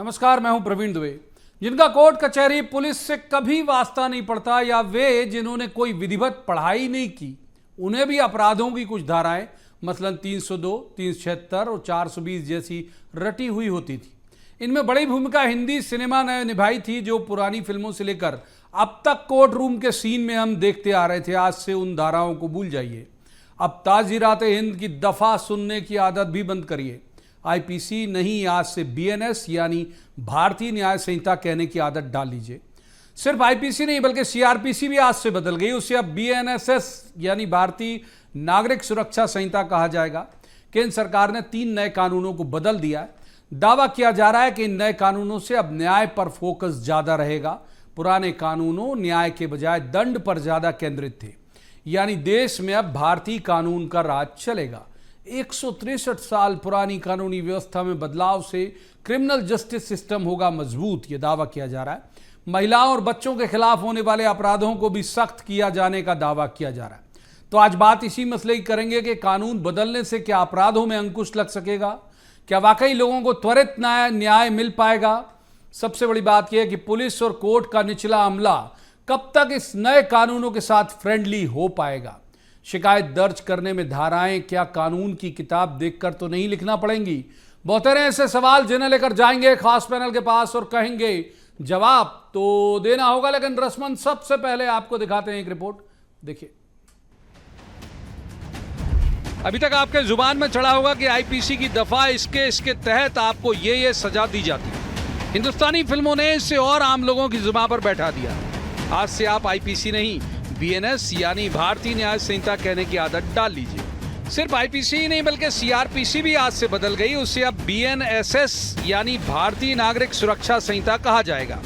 नमस्कार, मैं हूं प्रवीण दुबे। जिनका कोर्ट कचहरी पुलिस से कभी वास्ता नहीं पड़ता या वे जिन्होंने कोई विधिवत पढ़ाई नहीं की, उन्हें भी अपराधों की कुछ धाराएं मसलन 302, 376 और 420 जैसी रटी हुई होती थी। इनमें बड़ी भूमिका हिंदी सिनेमा ने निभाई थी, जो पुरानी फिल्मों से लेकर अब तक कोर्ट रूम के सीन में हम देखते आ रहे थे। आज से उन धाराओं को भूल जाइए। अब ताज़ीराते हिंद की दफ़ा सुनने की आदत भी बंद करिए। आईपीसी नहीं, आज से बीएनएस यानी भारतीय न्याय संहिता कहने की आदत डाल लीजिए। सिर्फ आईपीसी नहीं बल्कि सीआरपीसी भी आज से बदल गई। उसे अब बीएनएसएस यानी भारतीय नागरिक सुरक्षा संहिता कहा जाएगा। केंद्र सरकार ने 3 नए कानूनों को बदल दिया है। दावा किया जा रहा है कि इन नए कानूनों से अब न्याय पर फोकस ज्यादा रहेगा। पुराने कानूनों न्याय के बजाय दंड पर ज्यादा केंद्रित थे, यानी देश में अब भारतीय कानून का राज चलेगा। 163 साल पुरानी कानूनी व्यवस्था में बदलाव से क्रिमिनल जस्टिस सिस्टम होगा मजबूत, यह दावा किया जा रहा है। महिलाओं और बच्चों के खिलाफ होने वाले अपराधों को भी सख्त किया जाने का दावा किया जा रहा है। तो आज बात इसी मसले की करेंगे कि कानून बदलने से क्या अपराधों में अंकुश लग सकेगा, क्या वाकई लोगों को त्वरित न्याय मिल पाएगा। सबसे बड़ी बात यह है कि पुलिस और कोर्ट का निचला अमला कब तक इस नए कानूनों के साथ फ्रेंडली हो पाएगा। शिकायत दर्ज करने में धाराएं क्या कानून की किताब देखकर तो नहीं लिखना पड़ेंगी। बहुत सारे ऐसे सवाल जिन्हें लेकर जाएंगे खास पैनल के पास और कहेंगे जवाब तो देना होगा, लेकिन रस्मन सबसे पहले आपको दिखाते हैं एक रिपोर्ट, देखिए। अभी तक आपके जुबान में चढ़ा होगा कि आईपीसी की दफा इसके तहत आपको ये सजा दी जाती है। हिंदुस्तानी फिल्मों ने इसे और आम लोगों की जुबान पर बैठा दिया। आज से आप आईपीसी नहीं, बीएनएस यानी भारतीय न्याय संहिता कहने की आदत डाल लीजिए। सिर्फ आईपीसी ही नहीं बल्कि सीआरपीसी भी आज से बदल गई। उसे अब बीएनएसएस यानी भारतीय नागरिक सुरक्षा संहिता कहा जाएगा।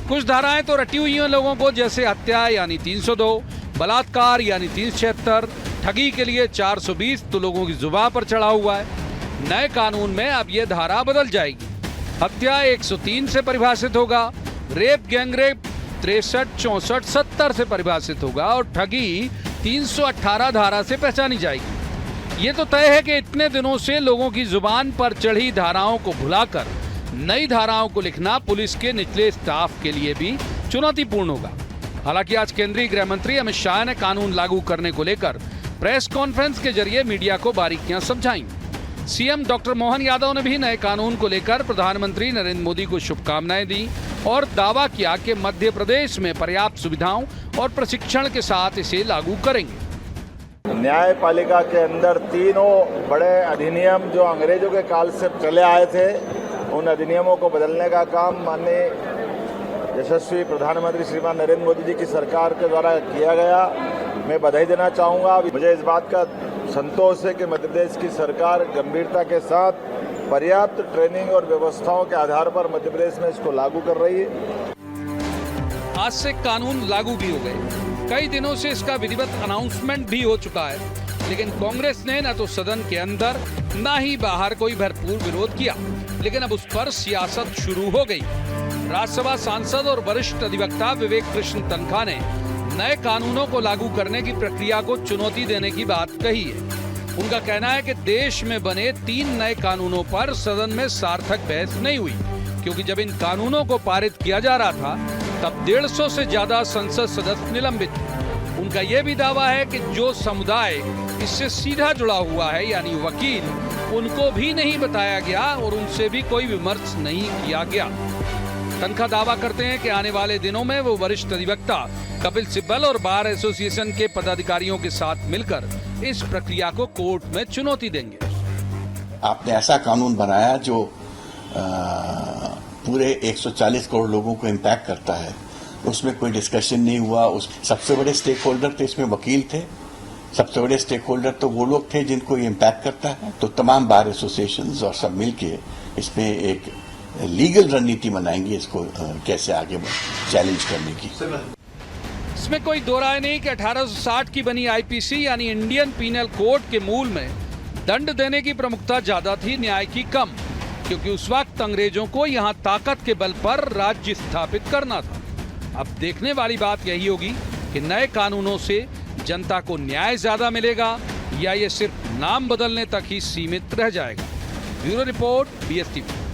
कुछ धाराएं तो रटी हुई हैं लोगों को, जैसे हत्या यानी 302, बलात्कार यानी 376, ठगी के लिए 420 तो लोगों की जुबान पर चढ़ा हुआ है। नए कानून में अब यह धारा बदल जाएगी। हत्या 103 से परिभाषित होगा, रेप गैंगरेप 63, 64, 70 से परिभाषित होगा और ठगी 318 धारा से पहचानी जाएगी। ये तो तय है कि इतने दिनों से लोगों की जुबान पर चढ़ी धाराओं को भुलाकर नई धाराओं को लिखना पुलिस के निचले स्टाफ के लिए भी चुनौतीपूर्ण होगा। हालांकि आज केंद्रीय गृह मंत्री अमित शाह ने कानून लागू करने को लेकर प्रेस कॉन्फ्रेंस के जरिए मीडिया को बारीकियां समझाई। सीएम डॉक्टर मोहन यादव ने भी नए कानून को लेकर प्रधानमंत्री नरेंद्र मोदी को शुभकामनाएं दी और दावा किया कि मध्य प्रदेश में पर्याप्त सुविधाओं और प्रशिक्षण के साथ इसे लागू करेंगे। न्यायपालिका के अंदर तीनों बड़े अधिनियम जो अंग्रेजों के काल से चले आए थे, उन अधिनियमों को बदलने का काम माननीय यशस्वी प्रधानमंत्री श्रीमान नरेंद्र मोदी जी की सरकार के द्वारा किया गया। मैं बधाई देना चाहूँगा। मुझे इस बात का संतोष है कि मध्य प्रदेश की सरकार गंभीरता के साथ पर्याप्त ट्रेनिंग और व्यवस्थाओं के आधार पर मध्य प्रदेश में इसको लागू कर रही है। आज से कानून लागू भी हो गए। कई दिनों से इसका विधिवत अनाउंसमेंट भी हो चुका है, लेकिन कांग्रेस ने न तो सदन के अंदर न ही बाहर कोई भरपूर विरोध किया। लेकिन अब उस पर सियासत शुरू हो गई। राज्यसभा सांसद और वरिष्ठ अधिवक्ता विवेक कृष्ण तन्खा ने नए कानूनों को लागू करने की प्रक्रिया को चुनौती देने की बात कही है। उनका कहना है कि देश में बने 3 नए कानूनों पर सदन में सार्थक बहस नहीं हुई, क्योंकि जब इन कानूनों को पारित किया जा रहा था तब 150 से ज्यादा संसद सदस्य निलंबित थे। उनका यह भी दावा है कि जो समुदाय इससे सीधा जुड़ा हुआ है यानी वकील, उनको भी नहीं बताया गया और उनसे भी कोई विमर्श नहीं किया गया। तनखा दावा करते हैं कि आने वाले दिनों में वो वरिष्ठ अधिवक्ता कपिल सिब्बल और बार एसोसिएशन के पदाधिकारियों के साथ मिलकर इस प्रक्रिया को कोर्ट में चुनौती देंगे। आपने ऐसा कानून बनाया जो पूरे 140 करोड़ लोगों को इम्पैक्ट करता है, उसमें कोई डिस्कशन नहीं हुआ। उस सबसे बड़े स्टेक होल्डर थे, इसमें वकील थे। सबसे बड़े स्टेक होल्डर तो वो लोग थे जिनको ये इम्पैक्ट करता है। तो तमाम बार एसोसिएशंस और सब मिलके इसमें एक लीगल रणनीति बनाएंगे, इसको कैसे आगे चैलेंज करने की। इसमें कोई दो राय नहीं कि 1860 की बनी आईपीसी यानी इंडियन पीनल कोड के मूल में दंड देने की प्रमुखता ज्यादा थी, न्याय की कम, क्योंकि उस वक्त अंग्रेजों को यहाँ ताकत के बल पर राज्य स्थापित करना था। अब देखने वाली बात यही होगी कि नए कानूनों से जनता को न्याय ज्यादा मिलेगा या ये सिर्फ नाम बदलने तक ही सीमित रह जाएगा। Bureau report, BSTV।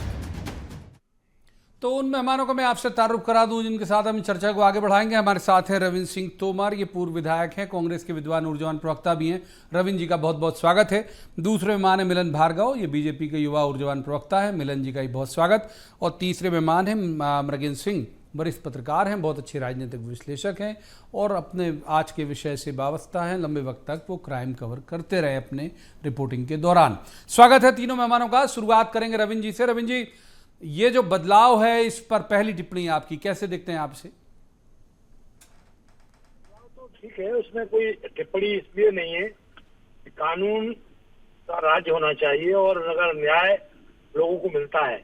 तो उन मेहमानों को मैं आपसे तारुफ करा दूं जिनके साथ हम चर्चा को आगे बढ़ाएंगे। हमारे साथ हैं रविंद्र सिंह तोमर, ये पूर्व विधायक हैं, कांग्रेस के विद्वान ऊर्जावान प्रवक्ता भी हैं। रविंद्र जी का बहुत बहुत स्वागत है। दूसरे मेहमान है मिलन भार्गव, ये बीजेपी के युवा ऊर्जावान प्रवक्ता है, मिलन जी का ही बहुत स्वागत। और तीसरे मेहमान हैं मृगेंद्र सिंह, वरिष्ठ पत्रकार हैं, बहुत अच्छे राजनीतिक विश्लेषक हैं और अपने आज के विषय से वाबस्ता हैं। लंबे वक्त तक वो क्राइम कवर करते रहे अपने रिपोर्टिंग के दौरान। स्वागत है तीनों मेहमानों का। शुरुआत करेंगे रविंद्र जी से। रविंद्र जी, ये जो बदलाव है इस पर पहली टिप्पणी आपकी, कैसे देखते हैं आप इसे? तो ठीक है, उसमें कोई टिप्पणी इसलिए नहीं है कि कानून का राज होना चाहिए और अगर न्याय लोगों को मिलता है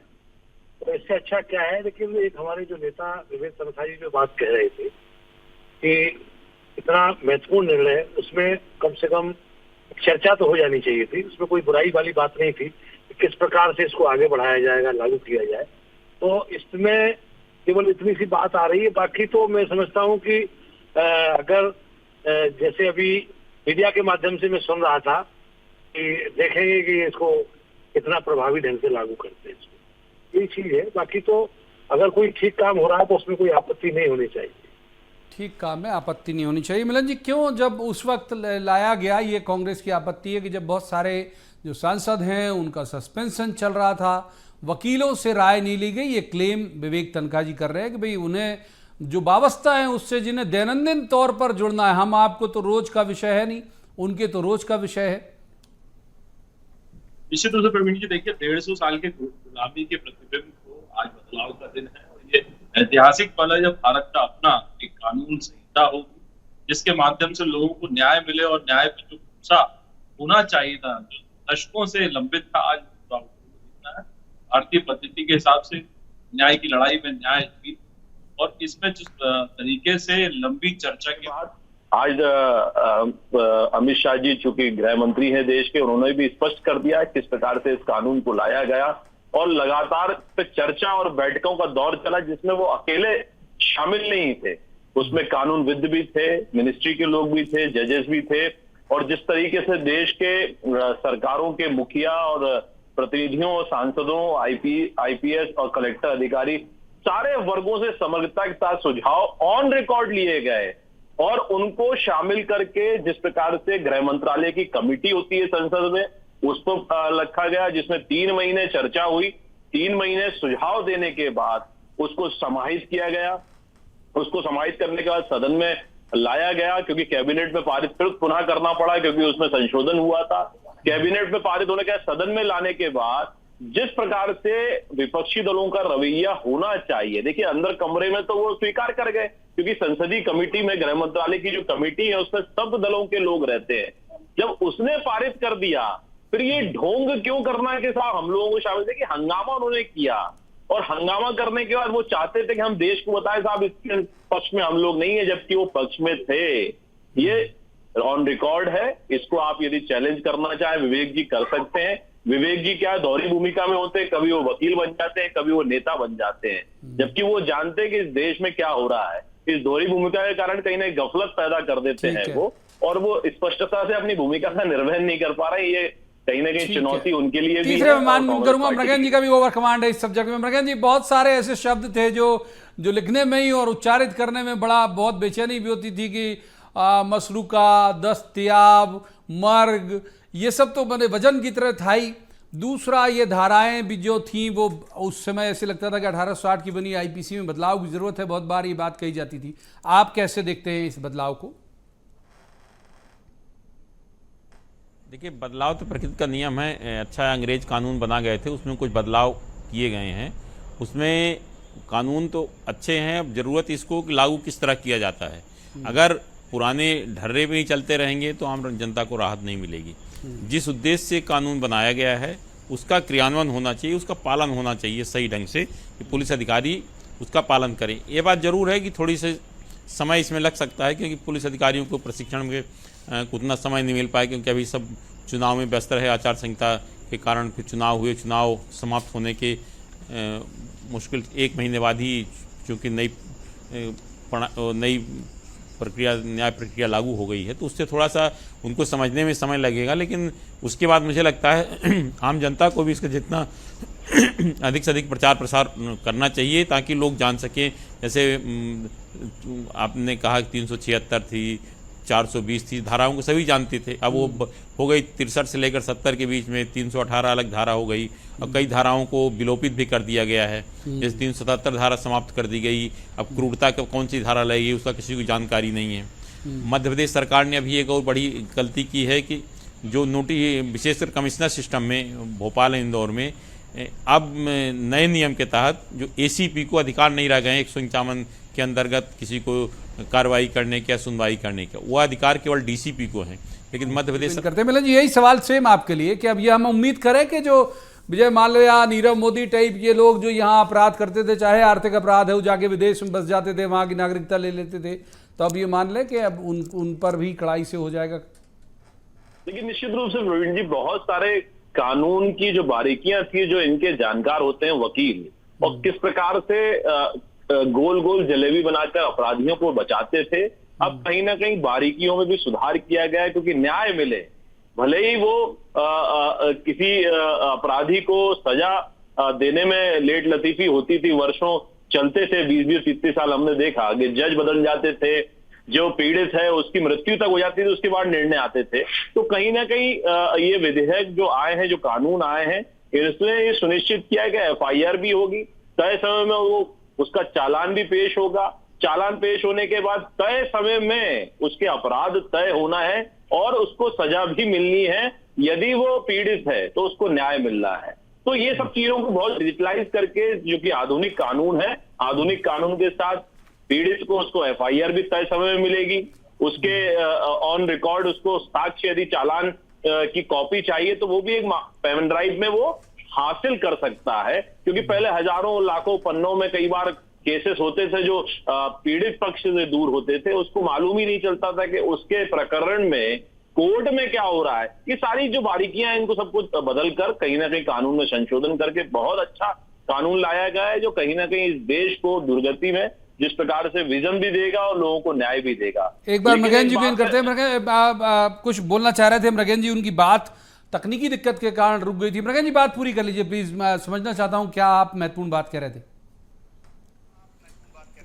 तो इससे अच्छा क्या है। लेकिन एक हमारे जो नेता विवेक तन्खा जी जो बात कह रहे थे कि इतना महत्वपूर्ण निर्णय, उसमें कम से कम चर्चा तो हो जानी चाहिए थी, उसमें कोई बुराई वाली बात नहीं थी। किस प्रकार से इसको आगे बढ़ाया जाएगा, लागू किया जाए, तो इसमें केवल इतनी सी बात आ रही है। बाकी तो मैं समझता हूँ कि अगर जैसे अभी मीडिया के माध्यम से मैं सुन रहा था कि देखेंगे कि इसको कितना प्रभावी ढंग से लागू करते हैं, इसको, यही चीज है। बाकी तो अगर कोई ठीक काम हो रहा है तो उसमें कोई आपत्ति नहीं होनी चाहिए। ठीक काम है, आपत्ति नहीं होनी चाहिए। मिलन जी, क्यों जब उस वक्त लाया गया, ये कांग्रेस की आपत्ति है कि जब बहुत सारे जो सांसद हैं उनका सस्पेंशन चल रहा था, वकीलों से राय नहीं ली गई। ये क्लेम विवेक तन्खा जी कर रहे हैं कि भाई उन्हें जो वाबस्ता है उससे, जिन्हें दैनंदिन तौर पर जुड़ना है, हम आपको तो रोज का विषय है नहीं, उनके तो रोज का विषय है। निश्चित रूप से प्रवीण जी, देखिए 150 साल के गुलामी के प्रतिबिंब को आज बदलाव का दिन है और ये ऐतिहासिक पल है जब भारत का अपना एक कानून संहिता होगी जिसके माध्यम से लोगों को न्याय मिले और न्याय पे जो भरोसा होना चाहिए था, जो दशकों से लंबित था, आज दिखना है। भारतीय पद्धति के हिसाब से न्याय की लड़ाई में न्याय जीत, और इसमें जिस तरीके से लंबी चर्चा के बाद आज अमित शाह जी चूंकि गृह मंत्री हैं देश के, उन्होंने भी स्पष्ट कर दिया किस प्रकार से इस कानून को लाया गया और लगातार पे चर्चा और बैठकों का दौर चला जिसमें वो अकेले शामिल नहीं थे। उसमें कानूनविद भी थे, मिनिस्ट्री के लोग भी थे, जजेस भी थे, और जिस तरीके से देश के सरकारों के मुखिया और प्रतिनिधियों, सांसदों, आईपीएस और कलेक्टर अधिकारी, सारे वर्गों से समग्रता के साथ सुझाव ऑन रिकॉर्ड लिए गए और उनको शामिल करके जिस प्रकार से गृह मंत्रालय की कमेटी होती है संसद में, उसको रखा गया जिसमें 3 महीने चर्चा हुई, 3 महीने सुझाव देने के बाद उसको समाहित किया गया। उसको समाहित करने के बाद सदन में लाया गया, क्योंकि कैबिनेट में पारित फिर पुनः करना पड़ा क्योंकि उसमें संशोधन हुआ था। कैबिनेट में पारित होने के बाद सदन में लाने के बाद जिस प्रकार से विपक्षी दलों का रवैया होना चाहिए, देखिए अंदर कमरे में तो वो स्वीकार कर गए क्योंकि संसदीय कमेटी में, गृह मंत्रालय की जो कमेटी है उसमें सब दलों के लोग रहते हैं। जब उसने पारित कर दिया फिर ये ढोंग क्यों करना है कि साहब हम लोगों को शामिल, देखिए हंगामा उन्होंने किया और हंगामा करने के बाद वो चाहते थे कि हम देश को बताएं साहब इसके पक्ष में हम लोग नहीं है, जबकि वो पक्ष में थे। ये ऑन रिकॉर्ड है, इसको आप यदि चैलेंज करना चाहे विवेक जी कर सकते हैं। विवेक जी क्या दोहरी भूमिका में होते हैं, कभी वो वकील बन जाते हैं, कभी वो नेता बन जाते हैं, जबकि वो जानते हैं कि इस देश में क्या हो रहा है। इस दोहरी भूमिका के कारण कहीं ना गफलत पैदा कर देते हैं वो, और वो स्पष्टता से अपनी भूमिका का निर्वहन नहीं कर पा रहे। ये कहीं ना कहीं चुनौती उनके लिए भी है। तीसरे मेहमान करूंगा, मृगेंद्र जी का भी ओवर कमांड है इस सब्जेक्ट में। मृगेंद्र जी, बहुत सारे ऐसे शब्द थे जो लिखने में ही और उच्चारित करने में बहुत बेचैनी भी होती थी कि मसरूका, दस्तयाब, मर्ग, ये सब तो बने वजन की तरह था ही। दूसरा, ये धाराएं भी जो थी वो उस समय ऐसे लगता था कि 1860 की बनी आईपीसी में बदलाव की जरूरत है, बहुत बार ये बात कही जाती थी। आप कैसे देखते हैं इस बदलाव को? देखिए, बदलाव तो प्रकृति का नियम है। अच्छा, अंग्रेज कानून बना गए थे, उसमें कुछ बदलाव किए गए हैं। उसमें कानून तो अच्छे हैं, अब जरूरत इसको लागू किस तरह किया जाता है। अगर पुराने ढर्रे में ही चलते रहेंगे तो आम जनता को राहत नहीं मिलेगी। जिस उद्देश्य से कानून बनाया गया है उसका क्रियान्वयन होना चाहिए, उसका पालन होना चाहिए सही ढंग से, कि पुलिस अधिकारी उसका पालन करें। ये बात जरूर है कि थोड़ी से समय इसमें लग सकता है क्योंकि पुलिस अधिकारियों को प्रशिक्षण में उतना समय नहीं मिल पाए, क्योंकि अभी सब चुनाव में व्यस्त रहे। आचार संहिता के कारण फिर चुनाव हुए, चुनाव समाप्त होने के मुश्किल 1 महीने बाद ही चूँकि नई प्रक्रिया, न्याय प्रक्रिया लागू हो गई है, तो उससे थोड़ा सा उनको समझने में समय लगेगा। लेकिन उसके बाद मुझे लगता है आम जनता को भी इसका जितना अधिक से अधिक प्रचार प्रसार करना चाहिए ताकि लोग जान सकें। जैसे आपने कहा 376 थी, 420 थी, धाराओं को सभी जानते थे, अब वो हो गई 63 से लेकर 70 के बीच में 318 अलग धारा हो गई। अब कई धाराओं को विलोपित भी कर दिया गया है, जैसे 377 धारा समाप्त कर दी गई। अब क्रूरता का कौन सी धारा लगेगी उसका किसी को जानकारी नहीं है। मध्य प्रदेश सरकार ने अभी एक और बड़ी गलती की है कि जो विशेषकर कमिश्नर सिस्टम में भोपाल और इंदौर में अब नए नियम के तहत जो एसीपी को अधिकार नहीं रह गए 151 के अंतर्गत किसी को कार्रवाई करने का, सुनवाई करने का, वो अधिकार केवल डीसीपी को है। लेकिन मध्य प्रदेश करते मिलन जी, यही सवाल सेम आपके लिए कि अब ये हम उम्मीद करें कि जो विजय माल्या, नीरव मोदी टाइप ये लोग जो यहाँ अपराध करते थे, चाहे आर्थिक अपराध है, वो जाके विदेश में बस जाते थे, वहाँ की नागरिकता ले लेते थे, तो अब ये मान लें कि अब उन पर भी कड़ाई से हो जाएगा। लेकिन निश्चित रूप से प्रवीण जी, बहुत सारे कानून की जो बारीकियां थी, जो इनके जानकार होते हैं वकील, और किस प्रकार से गोल गोल जलेबी बनाकर अपराधियों को बचाते थे, अब कहीं ना कहीं बारीकियों में भी सुधार किया गया है, क्योंकि न्याय मिले। भले ही वो किसी अपराधी को सजा देने में लेट लतीफी होती थी, वर्षों चलते थे, 20-30 साल हमने देखा, आगे जज बदल जाते थे, जो पीड़ित है उसकी मृत्यु तक हो जाती थी, उसके बाद निर्णय आते थे। तो कहीं ना कहीं ये विधेयक जो आए हैं, जो कानून आए हैं, इसने ये सुनिश्चित किया है कि एफआईआर भी होगी, तय समय में वो उसका चालान भी पेश होगा, चालान पेश होने के बाद तय समय में उसके अपराध तय होना है और उसको सजा भी मिलनी है। यदि वो पीड़ित है तो उसको न्याय मिल रहा है। तो ये सब चीजों को बहुत डिजिटलाइज करके, जो कि आधुनिक कानून है, आधुनिक कानून के साथ पीड़ित को उसको एफआईआर भी तय समय में मिलेगी, उसके ऑन रिकॉर्ड उसको साक्ष्य, यदि चालान की कॉपी चाहिए तो वो भी एक पेन ड्राइव में वो हासिल कर सकता है। क्योंकि पहले हजारों लाखों पन्नों में कई बार केसेस होते थे जो पीड़ित पक्ष से दूर होते थे, उसको मालूम ही नहीं चलता था कि उसके प्रकरण में कोर्ट में क्या हो रहा है। ये सारी जो बारीकियां हैं, इनको सब कुछ बदल कर कहीं ना कहीं कानून में संशोधन करके बहुत अच्छा कानून लाया गया है, जो कहीं ना कहीं इस देश को दुर्गति में जिस प्रकार से विजन भी देगा और लोगों को न्याय भी देगा। एक बार मृगेन जी को करते हैं। कुछ बोलना चाह रहे थे मृगेन जी, उनकी बात तकनीकी दिक्कत के कारण रुक गई थी। मृगेन जी बात पूरी कर लीजिए प्लीज, मैं समझना चाहता हूं क्या आप महत्वपूर्ण बात कह रहे थे।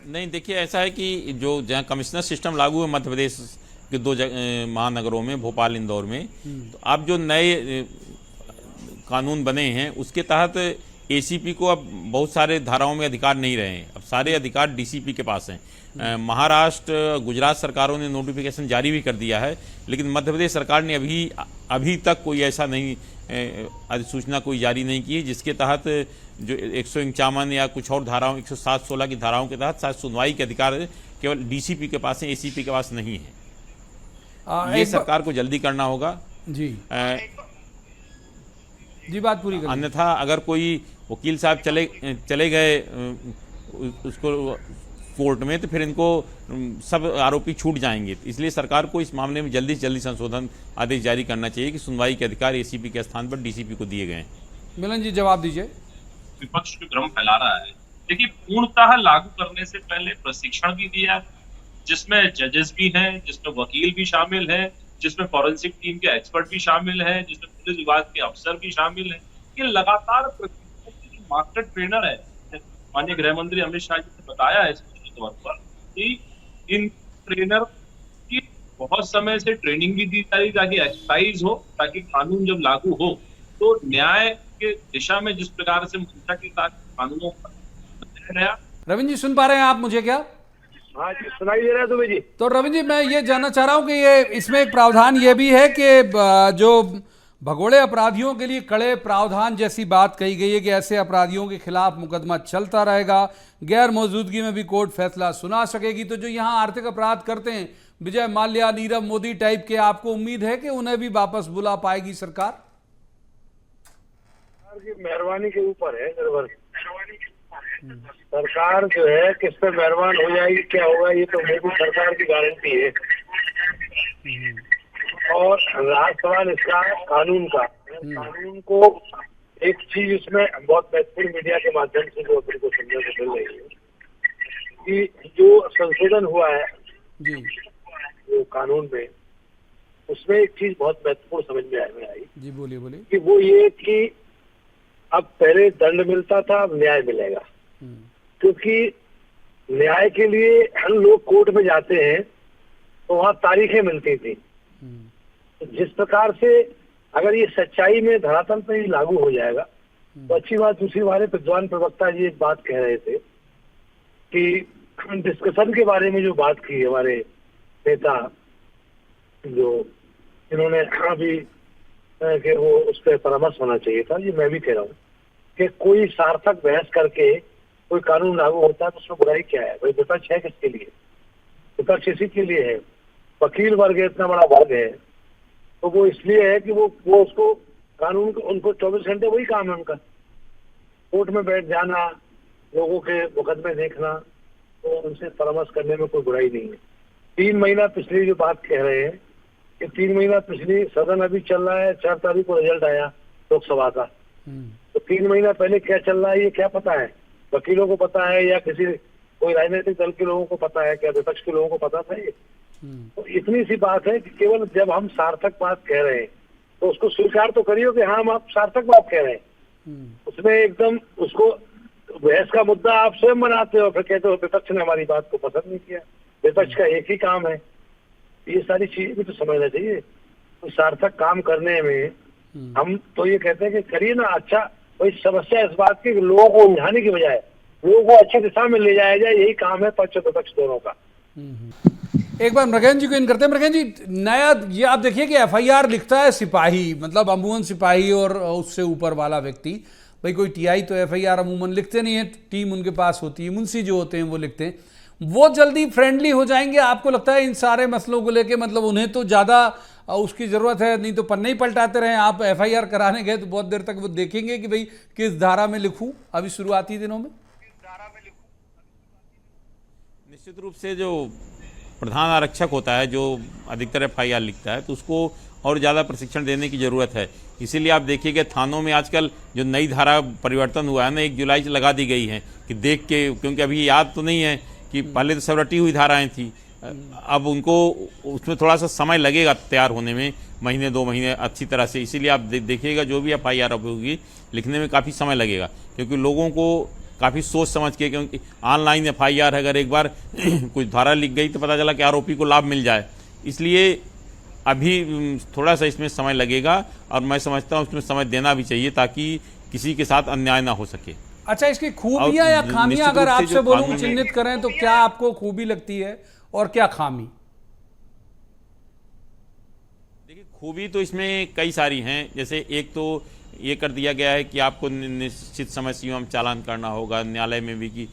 नहीं, देखिए ऐसा है कि जो जहाँ कमिश्नर सिस्टम लागू है मध्य प्रदेश के 2 महानगरों में, भोपाल इंदौर में, तो अब जो नए कानून बने हैं उसके तहत एसीपी को अब बहुत सारे धाराओं में अधिकार नहीं रहे हैं, अब सारे अधिकार डीसीपी के पास हैं। महाराष्ट्र, गुजरात सरकारों ने नोटिफिकेशन जारी भी कर दिया है, लेकिन मध्य प्रदेश सरकार ने अभी तक कोई ऐसा नहीं अधिसूचना कोई जारी नहीं की जिसके तहत जो 151 या कुछ और धाराओं, 107-16 की धाराओं के तहत शायद सुनवाई के अधिकार केवल डीसीपी के पास है, एसीपी के पास नहीं है। ये सरकार को जल्दी करना होगा जी बात पूरी कर। अन्यथा अगर कोई वकील साहब चले गए उसको कोर्ट में, तो फिर इनको सब आरोपी छूट जाएंगे। इसलिए सरकार को इस मामले में जल्दी से जल्दी संशोधन आदेश जारी करना चाहिए कि सुनवाई के अधिकार एसीपी के स्थान पर डीसीपी को दिए गए। मिलन जी जवाब दीजिए। विपक्ष जो भ्रम फैला रहा है, देखिए पूर्णतः लागू करने से पहले प्रशिक्षण भी दिया, जिसमें जजेस भी हैं, जिसमें वकील भी शामिल है, जिसमें फॉरेंसिक टीम के एक्सपर्ट भी शामिल है, जिसमें पुलिस विभाग के अफसर भी शामिल है। ये लगातार मास्टर ट्रेनर है, माननीय गृह मंत्री अमित शाह जी ने बताया है तौर पर कि इन ट्रेनर की बहुत समय से ट्रेनिंग भी दी जा रही ताकि एक्सरसाइज हो, ताकि कानून जब लागू हो तो न्याय के दिशा में जिस प्रकार से मंशा के साथ कानूनों गया। रविंद्र जी सुन पा रहे हैं आप मुझे क्या? हाँ जी, सुनाई दे रहा है तुम्हें जी। तो रविंद्र जी मैं ये जानना चाह रहा हूं कि ये इसमें एक प्रावधान ये भी है कि जो भगोड़े अपराधियों के लिए कड़े प्रावधान जैसी बात कही गई है कि ऐसे अपराधियों के खिलाफ मुकदमा चलता रहेगा, गैर मौजूदगी में भी कोर्ट फैसला सुना सकेगी। तो जो यहाँ आर्थिक अपराध करते हैं विजय माल्या, नीरव मोदी टाइप के, आपको उम्मीद है कि उन्हें भी वापस बुला पाएगी सरकार? मेहरबानी के ऊपर है निर्भर। सरकार जो है किस पर मेहरबान हो जाएगी, क्या होगा, ये तो मोदी सरकार की गारंटी है। और राजसभा इसका कानून का कानून को एक चीज इसमें बहुत महत्वपूर्ण मीडिया के माध्यम से जो अपने को समझने को मिल रही है कि जो संशोधन हुआ है जी जो कानून में, उसमें एक चीज बहुत महत्वपूर्ण समझ में आई जी, बोलिए बोलिए। कि वो ये कि अब पहले दंड मिलता था, अब न्याय मिलेगा। क्योंकि न्याय के लिए हम लोग कोर्ट में जाते हैं तो वहां तारीखें मिलती थी। तो जिस प्रकार से अगर ये सच्चाई में धरातल पर ही लागू हो जाएगा तो अच्छी बात। दूसरी हमारे विद्वान प्रवक्ता जी एक बात कह रहे थे कि डिस्कशन के बारे में जो बात की हमारे नेता जो इन्होंने अभी कि वो उस पर परामर्श होना चाहिए था, ये मैं भी कह रहा हूँ कि कोई सार्थक बहस करके कोई कानून लागू होता है तो उसमें बुराई क्या है? भाई विपक्ष है किसके लिए? विपक्ष इसी के लिए है। वकील वर्ग है, इतना बड़ा वर्ग है, तो वो इसलिए है कि वो उसको कानून को, उनको 24 घंटे वही काम है उनका, कोर्ट में बैठ जाना, लोगों के मुकदमे देखना, तो उनसे परामर्श करने में कोई बुराई नहीं है। 3 महीना पिछली जो बात कह रहे हैं कि 3 महीना पिछली सदन अभी चल रहा है, 4 तारीख को रिजल्ट आया लोकसभा का, तो 3 महीना पहले क्या चल रहा है ये क्या पता है? वकीलों को पता है या किसी कोई राजनीतिक दल के लोगों को पता है? क्या विपक्ष के लोगों को पता था ये? तो इतनी सी बात है कि केवल जब हम सार्थक बात कह रहे हैं तो उसको स्वीकार तो करिए कि हाँ हम आप सार्थक बात कह रहे हैं। उसमें एकदम उसको बहस का मुद्दा आप स्वयं बनाते हो, फिर कहते हो विपक्ष ने हमारी बात को पसंद नहीं किया। विपक्ष का एक ही काम है, ये सारी चीजें भी तो समझना चाहिए। तो सार्थक काम करने में हम तो ये कहते हैं कि करिए ना। अच्छा, कोई समस्या इस बात की लोगों को उलझाने की बजाय लोगों को अच्छी दिशा में ले जाया जाए, यही काम है पक्ष विपक्ष दोनों का। एक बार मृगेन जी को इन करते हैं। मृगेन जी, नया ये आप देखिए कि एफआईआर लिखता है सिपाही, मतलब अमूमन सिपाही और उससे ऊपर वाला व्यक्ति। भाई कोई टीआई तो एफआईआर अमूमन लिखते नहीं है, टीम उनके पास होती है, मुंशी जो होते हैं वो लिखते हैं। वो जल्दी फ्रेंडली हो जाएंगे आपको लगता है इन सारे मसलों को लेके? मतलब उन्हें तो ज़्यादा उसकी ज़रूरत है, नहीं तो पन्ने ही पलटाते रहे। आप एफआईआर कराने गए तो बहुत देर तक वो देखेंगे कि भाई किस धारा में लिखूं अभी शुरुआती दिनों में। निश्चित रूप से जो प्रधान आरक्षक होता है, जो अधिकतर एफआईआर लिखता है, तो उसको और ज़्यादा प्रशिक्षण देने की ज़रूरत है। इसीलिए आप देखिएगा थानों में आजकल जो नई धारा परिवर्तन हुआ है ना, 1 जुलाई से लगा दी गई है कि देख के, क्योंकि अभी याद तो नहीं है कि पहले तो सब रटी हुई धाराएं थी, अब उनको उसमें थोड़ा सा समय लगेगा तैयार होने में, महीने 2 महीने अच्छी तरह से। इसीलिए आप देखिएगा जो भी एफआईआर होगी लिखने में काफ़ी समय लगेगा, क्योंकि लोगों को काफ़ी सोच समझ के, क्योंकि ऑनलाइन एफआईआर अगर एक बार कुछ धारा लिख गई तो पता चला कि आरोपी को लाभ मिल जाए, इसलिए अभी थोड़ा सा इसमें समय लगेगा। और मैं समझता हूँ इसमें समय देना भी चाहिए ताकि किसी के साथ अन्याय ना हो सके। अच्छा, इसकी खूबियां या खामियां अगर आपसे बोलूं चिन्हित करें तो क्या आपको खूबी लगती है और क्या खामी? देखिए, खूबी तो इसमें कई सारी हैं। जैसे एक तो ये कर दिया गया है कि आपको निश्चित समय सीमा में चालान करना होगा, न्यायालय में भी कि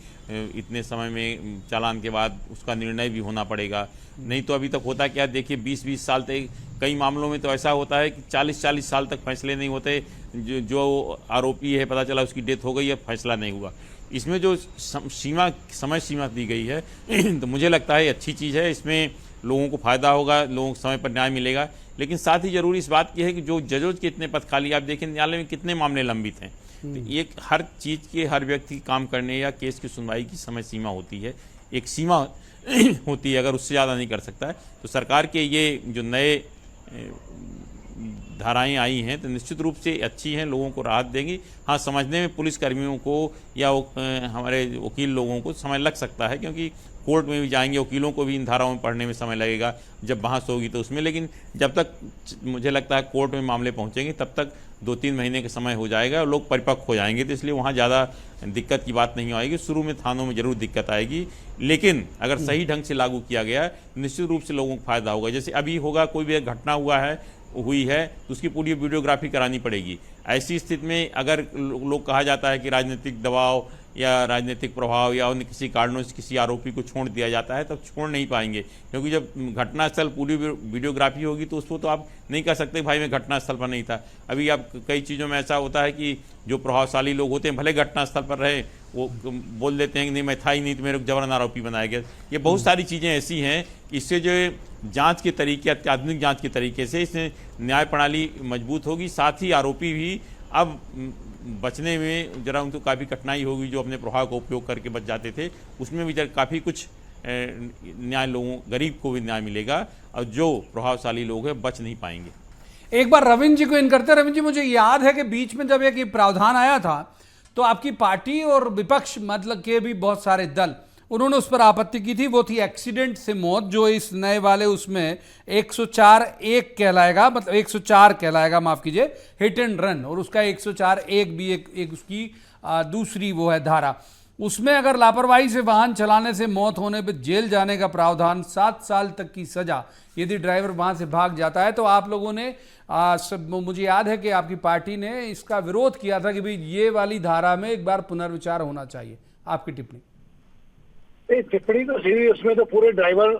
इतने समय में चालान के बाद उसका निर्णय भी होना पड़ेगा। नहीं तो अभी तक होता क्या, देखिए 20-20 साल तक, कई मामलों में तो ऐसा होता है कि 40-40 साल तक फैसले नहीं होते। जो आरोपी है पता चला उसकी डेथ हो गई है, फैसला नहीं हुआ। इसमें जो समय सीमा दी गई है तो मुझे लगता है अच्छी चीज़ है। इसमें लोगों को फ़ायदा होगा, लोगों को समय पर न्याय मिलेगा। लेकिन साथ ही जरूरी इस बात की है कि जो जजों के इतने पद खाली, आप देखें न्यायालय में कितने मामले लंबित हैं, तो एक हर चीज़ के, हर व्यक्ति काम करने या केस की सुनवाई की समय सीमा होती है, एक सीमा होती है। अगर उससे ज़्यादा नहीं कर सकता है तो सरकार के ये जो नए धाराएं आई हैं तो निश्चित रूप से अच्छी हैं, लोगों को राहत देंगी। हाँ, समझने में पुलिस कर्मियों को या हमारे वकील लोगों को समय लग सकता है, क्योंकि कोर्ट में भी जाएंगे, वकीलों को भी इन धाराओं में पढ़ने में समय लगेगा, जब बहस होगी तो उसमें। लेकिन जब तक मुझे लगता है कोर्ट में मामले पहुंचेंगे तब तक 2-3 महीने का समय हो जाएगा और लोग परिपक्व हो जाएंगे, तो इसलिए वहाँ ज़्यादा दिक्कत की बात नहीं आएगी। शुरू में थानों में जरूर दिक्कत आएगी, लेकिन अगर सही ढंग से लागू किया गया निश्चित रूप से लोगों को फायदा होगा। जैसे अभी होगा, कोई भी घटना हुई है तो उसकी पूरी वीडियोग्राफी करानी पड़ेगी। ऐसी स्थिति में अगर लोग कहा जाता है कि राजनीतिक दबाव या राजनीतिक प्रभाव या अन्य किसी कारणों से किसी आरोपी को छोड़ दिया जाता है, तब छोड़ नहीं पाएंगे, क्योंकि जब घटनास्थल पूरी वीडियोग्राफी होगी तो उसको तो आप नहीं कह सकते भाई मैं घटनास्थल पर नहीं था। अभी आप कई चीज़ों में ऐसा होता है कि जो प्रभावशाली लोग होते हैं भले घटनास्थल पर रहे, वो बोल देते हैं कि नहीं मैं था ही नहीं तो मेरे को जबरन आरोपी बनाया गया। ये बहुत सारी चीज़ें ऐसी हैं कि इससे जो जांच के तरीके, अत्याधुनिक जांच के तरीके से इससे न्याय प्रणाली मजबूत होगी। साथ ही आरोपी भी अब बचने में जरा उनको काफ़ी कठिनाई होगी, जो अपने प्रभाव का उपयोग करके बच जाते थे, उसमें भी जरा काफ़ी कुछ न्याय लोगों, गरीब को भी न्याय मिलेगा और जो प्रभावशाली लोग हैं बच नहीं पाएंगे। एक बार रविंद्र जी को इन करते। रविंद्र जी, मुझे याद है कि बीच में जब एक प्रावधान आया था तो आपकी पार्टी और विपक्ष मतलब के भी बहुत सारे दल, उन्होंने उस पर आपत्ति की थी। वो थी एक्सीडेंट से मौत, जो इस नए वाले उसमें 104(1) कहलाएगा, मतलब 104 कहलाएगा, माफ कीजिए, हिट एंड रन, और उसका 104(1) भी एक उसकी दूसरी वो है धारा। उसमें अगर लापरवाही से वाहन चलाने से मौत होने पर जेल जाने का प्रावधान, 7 साल तक की सजा यदि ड्राइवर वहां से भाग जाता है। तो आप लोगों ने मुझे याद है कि आपकी पार्टी ने इसका विरोध किया था कि भाई ये वाली धारा में एक बार पुनर्विचार होना चाहिए। आपकी टिप्पणी? टिप्पणी तो सीधी, उसमें तो पूरे ड्राइवर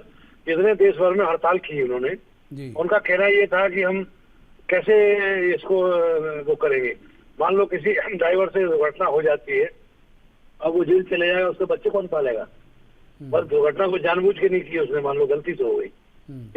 जितने देश भर में हड़ताल की उन्होंने जी। उनका कहना ये था कि हम कैसे इसको वो करेंगे। मान लो किसी ड्राइवर से दुर्घटना हो जाती है, अब वो जेल चले जाएगा, उसके बच्चे कौन पालेगा? बस दुर्घटना को जानबूझ के नहीं की उसने, मान लो गलती से हो गई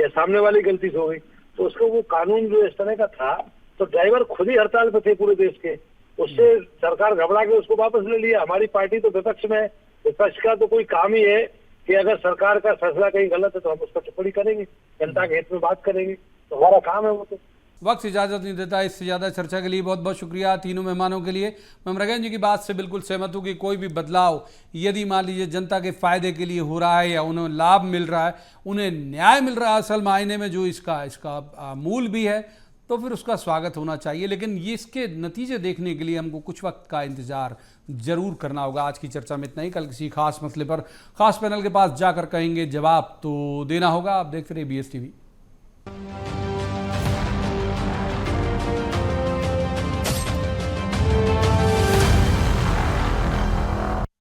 या सामने वाली गलती से हो गई, तो उसको वो कानून जो इस तरह का था, तो ड्राइवर खुद ही हड़ताल पे थे पूरे देश के, उससे सरकार घबरा के उसको वापस ले लिया। हमारी पार्टी तो विपक्ष में, विपक्ष का तो कोई काम ही है कि अगर सरकार का फैसला कहीं गलत है तो हम उसका टिप्पणी करेंगे, जनता के हित में बात करेंगे, तो हमारा काम है वो। तो वक्त इजाजत नहीं देता इससे ज्यादा चर्चा के लिए। बहुत बहुत शुक्रिया तीनों मेहमानों के लिए। मैं मृगेंद्र जी की बात से बिल्कुल सहमत हूं कि कोई भी बदलाव यदि मान लीजिए जनता के फायदे के लिए हो रहा है या उन्हें लाभ मिल रहा है, उन्हें न्याय मिल रहा है असल मायने में, जो इसका मूल भी है, तो फिर उसका स्वागत होना चाहिए। लेकिन ये इसके नतीजे देखने के लिए हमको कुछ वक्त का इंतजार जरूर करना होगा। आज की चर्चा में इतना ही। कल किसी खास मसले पर खास पैनल के पास जाकर कहेंगे, जवाब तो देना होगा। आप देखते रहिए BS TV।